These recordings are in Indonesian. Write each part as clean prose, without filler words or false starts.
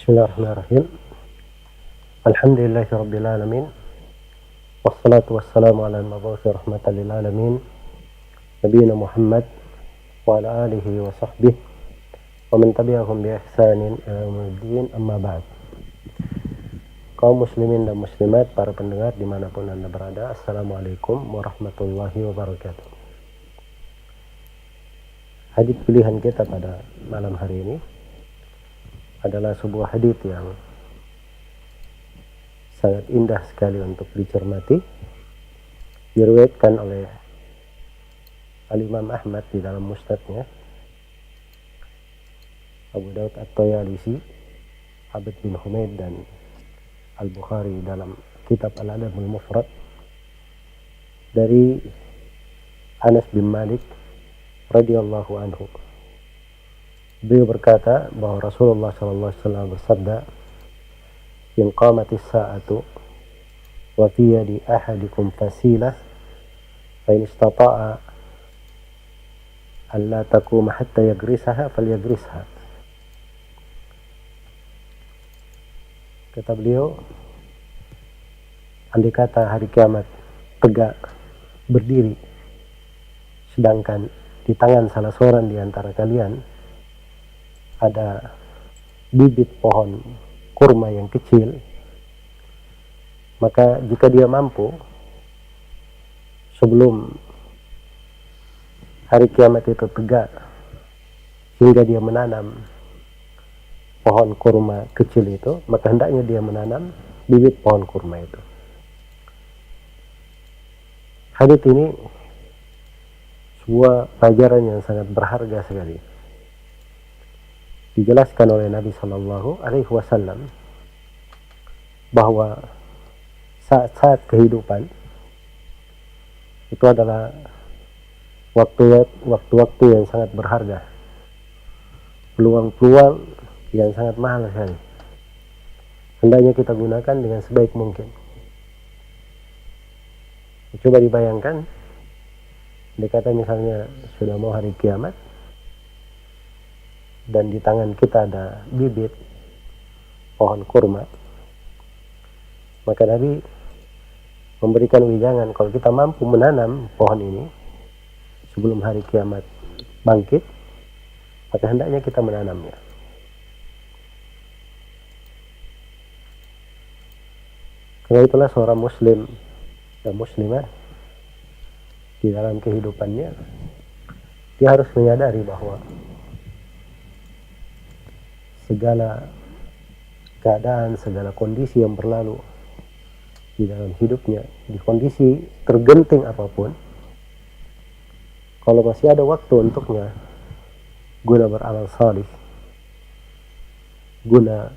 Bismillahirrahmanirrahim. Alhamdulillahirabbil alamin. Wassalatu wassalamu ala al-mabu'uts rahmatan lil alamin. Nabiyina Muhammad wa ala alihi wa sahbihi wa man tabi'ahum bi ihsanin ila yaumiddin, amma ba'd. Kaum muslimin dan muslimat, para pendengar dimanapun Anda berada, Assalamualaikum warahmatullahi wabarakatuh. Hadits pilihan kita pada malam hari ini adalah sebuah hadits yang sangat indah sekali untuk dicermati, diriwayatkan oleh Al-Imam Ahmad di dalam musnadnya, Abu Daud At-Tayalisi, Abd bin Humaid, dan Al-Bukhari dalam kitab Al-Adabul Mufrad, dari Anas bin Malik radhiyallahu anhu. Beliau berkata bahwa Rasulullah sallallahu alaihi wasallam bersabda, "In qamatis sa'atu wa fi yadi ahadikum fasilah, fa in istata'a an la taquma hatta yagrisaha falyagrisha." Kata beliau, andai kata hari kiamat tegak berdiri, sedangkan di tangan salah seorang di antara kalian ada bibit pohon kurma yang kecil, maka jika dia mampu sebelum hari kiamat itu tegak hingga dia menanam pohon kurma kecil itu, maka hendaknya dia menanam bibit pohon kurma itu. Hadits ini sebuah pelajaran yang sangat berharga sekali. Dijelaskan oleh Nabi Sallallahu Alaihi Wasallam bahwa saat-saat kehidupan itu adalah waktu-waktu yang sangat berharga, peluang-peluang yang sangat mahal sekali. Hendaknya kita gunakan dengan sebaik mungkin. Coba dibayangkan, dikata misalnya sudah mau hari kiamat dan di tangan kita ada bibit pohon kurma, maka Nabi memberikan wejangan kalau kita mampu menanam pohon ini sebelum hari kiamat bangkit, maka hendaknya kita menanamnya. Karena itulah seorang muslim dan muslimah di dalam kehidupannya, dia harus menyadari bahwa segala keadaan, segala kondisi yang berlalu di dalam hidupnya, di kondisi tergenting apapun, kalau masih ada waktu untuknya guna beramal salih, guna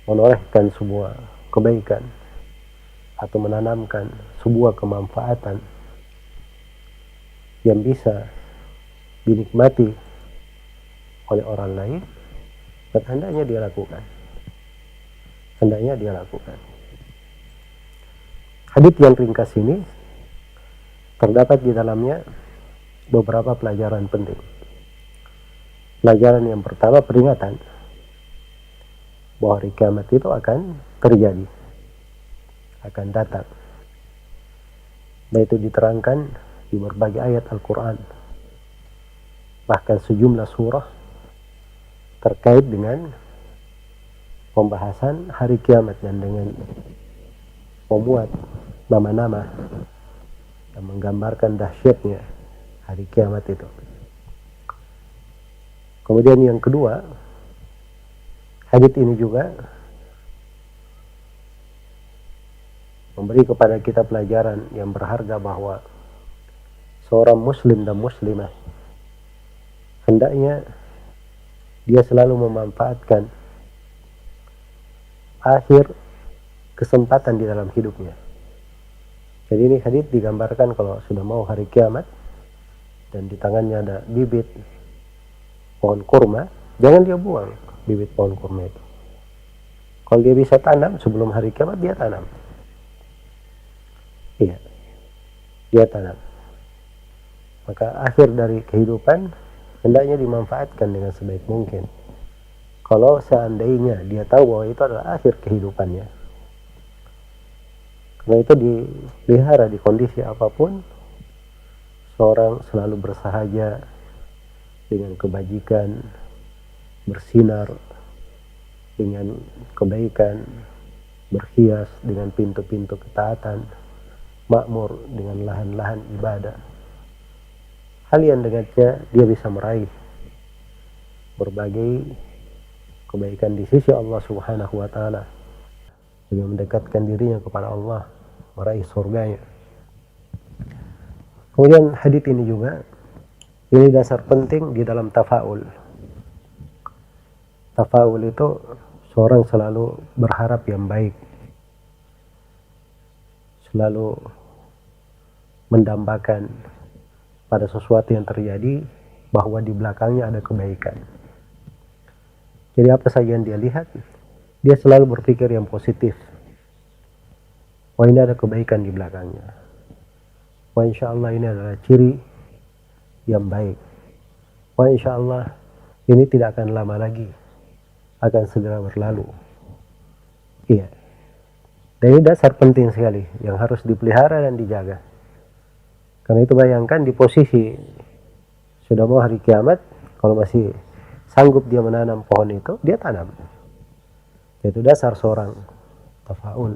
menorehkan sebuah kebaikan atau menanamkan sebuah kemanfaatan yang bisa dinikmati oleh orang lain, maka hendaknya dia lakukan. Hadits yang ringkas ini terdapat di dalamnya beberapa pelajaran penting. Pelajaran yang pertama, peringatan bahwa hari kiamat itu akan terjadi, akan datang. Dan itu diterangkan di berbagai ayat Al-Quran, bahkan sejumlah surah terkait dengan pembahasan hari kiamat dan dengan memuat nama-nama yang menggambarkan dahsyatnya hari kiamat itu. Kemudian yang kedua, hadits ini juga memberi kepada kita pelajaran yang berharga bahwa seorang muslim dan muslimah hendaknya dia selalu memanfaatkan akhir kesempatan di dalam hidupnya. Jadi ini hadits digambarkan kalau sudah mau hari kiamat dan di tangannya ada bibit pohon kurma, jangan dia buang bibit pohon kurma itu. Kalau dia bisa tanam sebelum hari kiamat, dia tanam. Iya, dia tanam. Maka akhir dari kehidupan hendaknya dimanfaatkan dengan sebaik mungkin. kalau seandainya dia tahu bahwa itu adalah akhir kehidupannya. Karena itu dipelihara di kondisi apapun, seorang selalu bersahaja dengan kebajikan, bersinar dengan kebaikan, berhias dengan pintu-pintu ketaatan, makmur dengan lahan-lahan ibadah. Hal yang dengannya dia bisa meraih berbagai kebaikan di sisi Allah Subhanahu wa taala, dengan mendekatkan dirinya kepada Allah, meraih surganya. Kemudian hadits ini juga, ini dasar penting di dalam tafaul. Tafaul itu seorang selalu berharap yang baik, selalu mendambakan pada sesuatu yang terjadi bahwa di belakangnya ada kebaikan. Jadi apa saja yang dia lihat, dia selalu berpikir yang positif. Wah, ini ada kebaikan di belakangnya. Wah, insya Allah ini adalah ciri yang baik. Wah, insya Allah ini tidak akan lama lagi, akan segera berlalu. Iya. Dan ini dasar penting sekali yang harus dipelihara dan dijaga. Karena itu bayangkan di posisi sudah mau hari kiamat, kalau masih sanggup dia menanam pohon itu, dia tanam. Itu dasar seorang tafaul.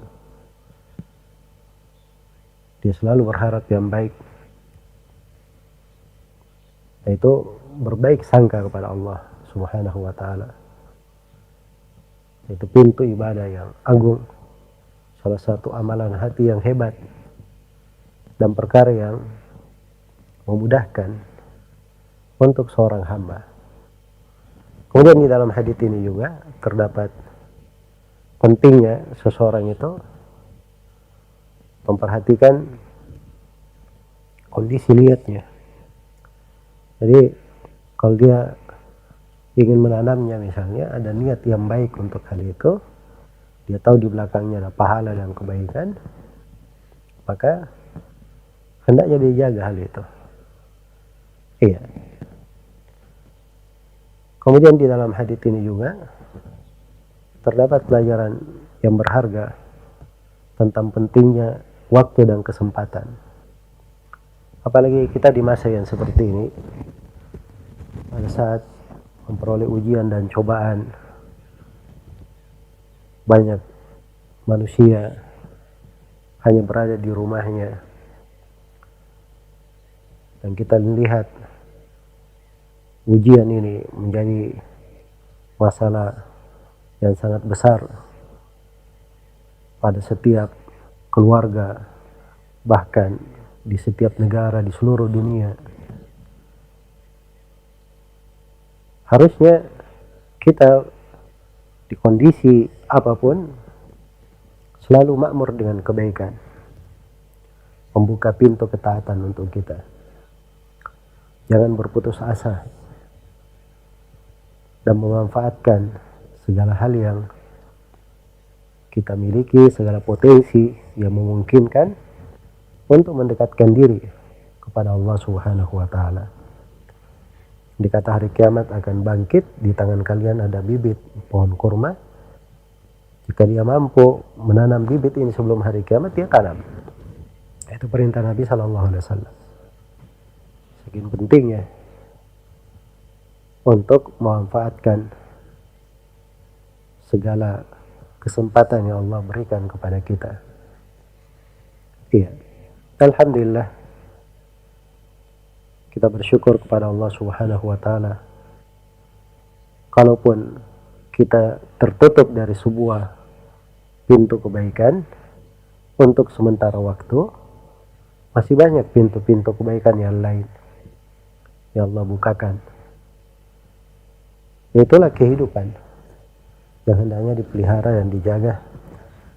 Dia selalu berharap yang baik. Itu berbaik sangka kepada Allah Subhanahu wa taala. Itu pintu ibadah yang agung, salah satu amalan hati yang hebat, dan perkara yang memudahkan untuk seorang hamba. Kemudian di dalam hadits ini juga terdapat pentingnya seseorang itu memperhatikan kondisi niatnya. Jadi kalau dia ingin menanamnya, misalnya ada niat yang baik untuk hal itu, dia tahu di belakangnya ada pahala dan kebaikan, maka hendaknya dijaga hal itu. Iya. Kemudian di dalam hadits ini juga terdapat pelajaran yang berharga tentang pentingnya waktu dan kesempatan. Apalagi kita di masa yang seperti ini, pada saat memperoleh ujian dan cobaan, banyak manusia hanya berada di rumahnya, dan kita lihat ujian ini menjadi masalah yang sangat besar pada setiap keluarga, bahkan di setiap negara di seluruh dunia. Harusnya kita di kondisi apapun selalu makmur dengan kebaikan, membuka pintu ketaatan untuk kita. Jangan berputus asa dan memanfaatkan segala hal yang kita miliki, segala potensi yang memungkinkan untuk mendekatkan diri kepada Allah Subhanahu wa taala. Dikata hari kiamat akan bangkit, di tangan kalian ada bibit pohon kurma. Jika dia mampu menanam bibit ini sebelum hari kiamat, dia tanam. Itu perintah Nabi sallallahu alaihi wasallam. Saking pentingnya untuk memanfaatkan segala kesempatan yang Allah berikan kepada kita. Iya. Alhamdulillah, kita bersyukur kepada Allah Subhanahu wa taala. Kalaupun kita tertutup dari sebuah pintu kebaikan untuk sementara waktu, masih banyak pintu-pintu kebaikan yang lain yang Allah bukakan. Itulah kehidupan yang hendaknya dipelihara dan dijaga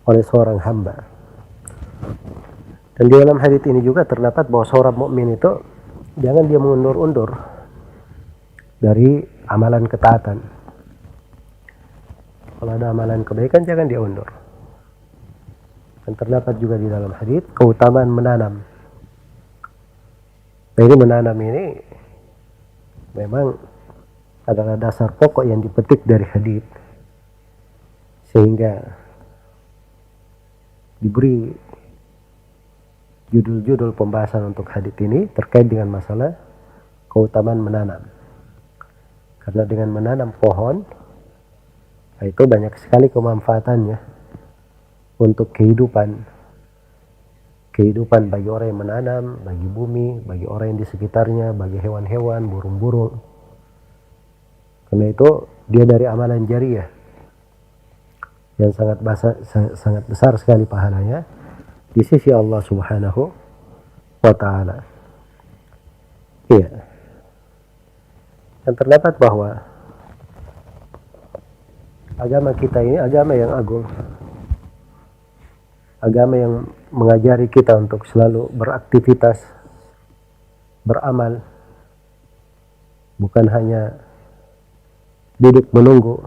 oleh seorang hamba. Dan di dalam hadits ini juga terdapat bahwa seorang mukmin itu jangan dia mengundur-undur dari amalan ketaatan. Kalau ada amalan kebaikan jangan dia undur. Dan terdapat juga di dalam hadits keutamaan menanam. Nah, ini menanam ini memang adalah dasar pokok yang dipetik dari hadis, sehingga diberi judul-judul pembahasan untuk hadis ini terkait dengan masalah keutamaan menanam. Karena dengan menanam pohon itu banyak sekali kemanfaatannya untuk kehidupan bagi orang yang menanam, bagi bumi, bagi orang yang di sekitarnya, bagi hewan-hewan, burung-burung. Karena itu dia dari amalan jariah yang sangat besar sekali pahalanya di sisi Allah Subhanahu wa Ta'ala. Iya. Dan terdapat bahwa agama kita ini agama yang agung, agama yang mengajari kita untuk selalu beraktivitas, beramal, bukan hanya duduk menunggu.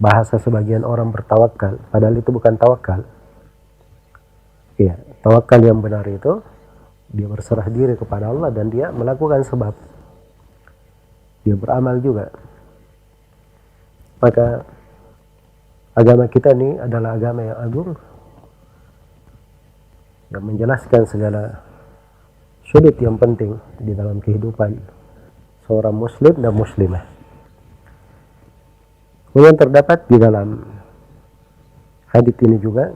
Bahasa sebagian orang bertawakal, padahal itu bukan tawakal. Iya, tawakal yang benar itu dia berserah diri kepada Allah dan dia melakukan sebab. Dia beramal juga. Maka agama kita ini adalah agama yang agung yang menjelaskan segala sudut yang penting di dalam kehidupan seorang muslim dan muslimah. Kemudian terdapat di dalam hadits ini juga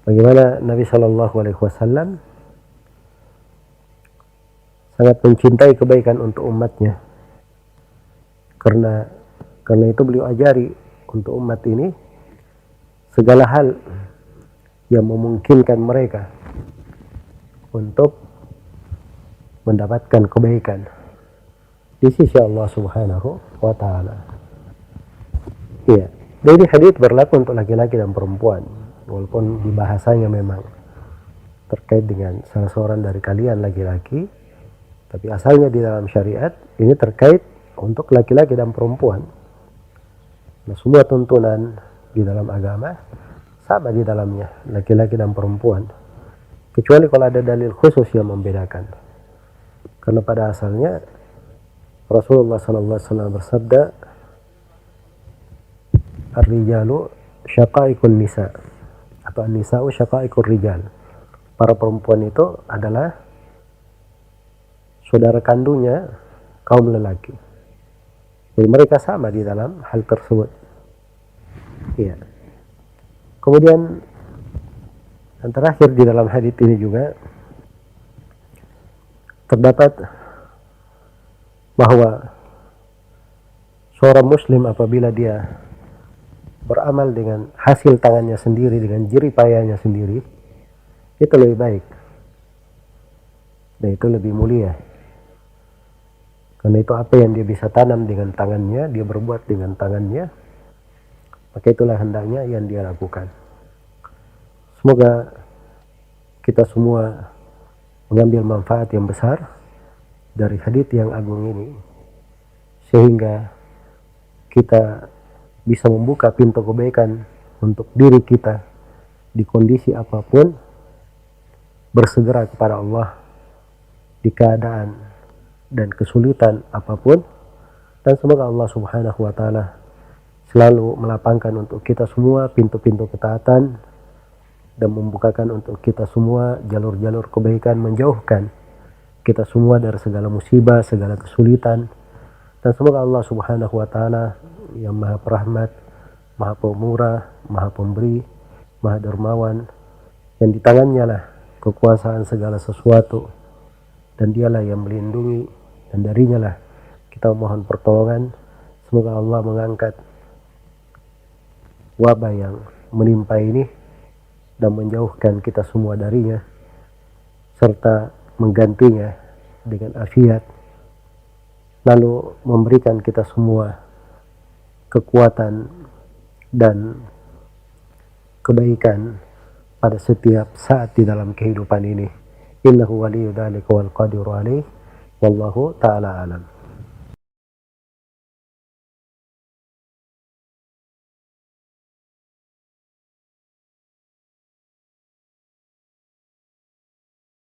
bagaimana Nabi Shallallahu Alaihi Wasallam sangat mencintai kebaikan untuk umatnya. Karena itu beliau ajari untuk umat ini segala hal yang memungkinkan mereka untuk mendapatkan kebaikan di sisi Allah Subhanahu wa Ta'ala. Iya, jadi hadis berlaku untuk laki-laki dan perempuan, walaupun di bahasanya memang terkait dengan salah seorang dari kalian laki-laki, tapi asalnya di dalam syariat ini terkait untuk laki-laki dan perempuan. Nah, semua tuntunan di dalam agama sama di dalamnya, laki-laki dan perempuan, kecuali kalau ada dalil khusus yang membedakan. Karena pada asalnya Rasulullah SAW bersabda, "Ar-rijalu syaqaiqun nisa" atau "An-nisa'u syaqaiqur rijal." Para perempuan itu adalah saudara kandungnya kaum lelaki. Jadi mereka sama di dalam hal tersebut. Iya. Kemudian yang terakhir di dalam hadis ini juga terdapat bahwa seorang muslim apabila dia beramal dengan hasil tangannya sendiri, dengan jerih payahnya sendiri, itu lebih baik dan itu lebih mulia. Karena itu apa yang dia bisa tanam dengan tangannya, dia berbuat dengan tangannya, maka itulah hendaknya yang dia lakukan. Semoga kita semua mengambil manfaat yang besar dari hadis yang agung ini, sehingga kita bisa membuka pintu kebaikan untuk diri kita di kondisi apapun, bersegera kepada Allah di keadaan dan kesulitan apapun, dan semoga Allah Subhanahu wa Ta'ala selalu melapangkan untuk kita semua pintu-pintu ketaatan dan membukakan untuk kita semua jalur-jalur kebaikan, menjauhkan kita semua dari segala musibah, segala kesulitan. Dan semoga Allah Subhanahu wa Ta'ala yang Maha Perahmat, Maha Pemurah, Maha Pemberi, Maha Dermawan, yang di tangannya lah kekuasaan segala sesuatu, dan dialah yang melindungi, dan darinya lah kita mohon pertolongan. Semoga Allah mengangkat wabah yang menimpa ini dan menjauhkan kita semua darinya, serta menggantinya dengan afiat, lalu memberikan kita semua kekuatan dan kebaikan pada setiap saat di dalam kehidupan ini. Innahu waliyyu dzalika wal qadiru alaih, wallahu ta'ala alam.